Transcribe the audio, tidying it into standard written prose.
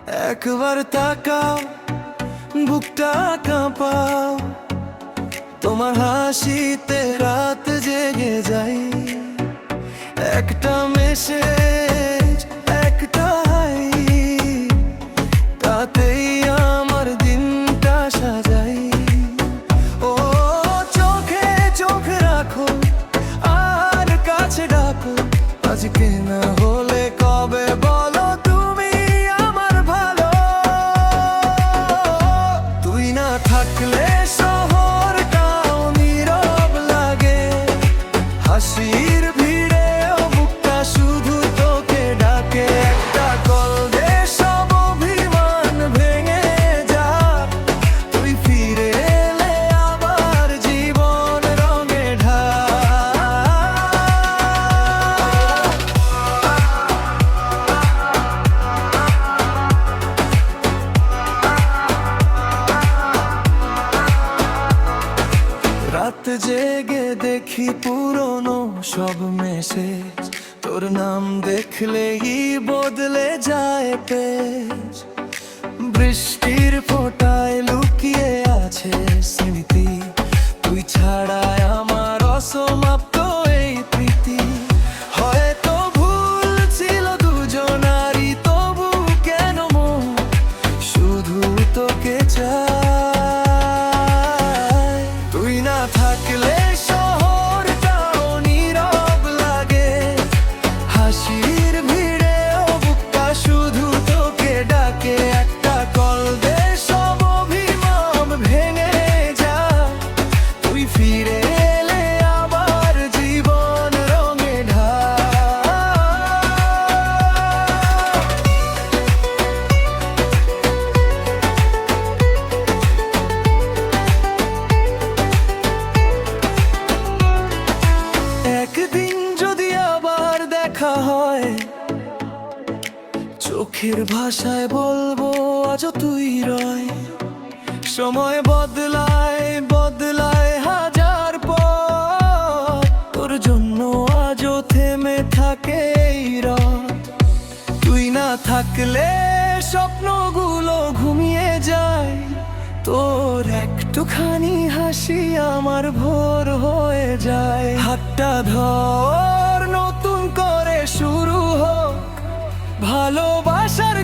একবার তাকাও, বুকটা কাঁপাও, তোমার হাসিতে রাত জেগে যাই। একটা মেসেজ, একটা হাই, তাতেই আমার দিনটা সাজাই। ও চোখে চোখ রাখো আর কাছে ডাকো, আজকে না হলে কবে বলো তুমি আমার ভালো। তুই না থাকলে শহরটাও নীরব লাগে, হাসির ভিড়ে বুকটা শুধু তোকে ডাকে। একটা কল দে, সব অভিমান ভেঙে যা, তুই ফিরে এলে আবার জীবন রঙে ঢাক। রাত জেগে দেখি পুরনো সব মেসেজ, তোর নাম দেখলেই বদলে যায় পেজ। বৃষ্টির ফোঁটায় লুকিয়ে আছে স্মৃতি, তুই ছাড়ায় আমার অসমাপ্ত এই প্রীতি। হয়তো ভুল ছিল দুজনারই, তবু কেন মন শুধু তোকে চায়। তুই না থাকলে শহরটাও নীরব লাগে, হাসির ভিড়ে বুকটা শুধু তোকে ডাকে। একটা কল দে, সব অভিমান ভেঙে যা, তুই ফিরে এলে আবার জীবন রঙে ঢাক। একদিন যদি আবার দেখা হয়, চোখের ভাষায় বলবো আজও তুই রয়। সময় বদলায় বদলায় হাজার পর, তোর জন্য আজও থেমে থাকে এই রাত। তুই না থাকলে স্বপ্নগুলো ঘুমিয়ে যায়, তোর একটুখানি হাসি আমার ভোর হয়ে যায়। হাতটা ধর, নতুন করে শুরু হোক ভালোবাসার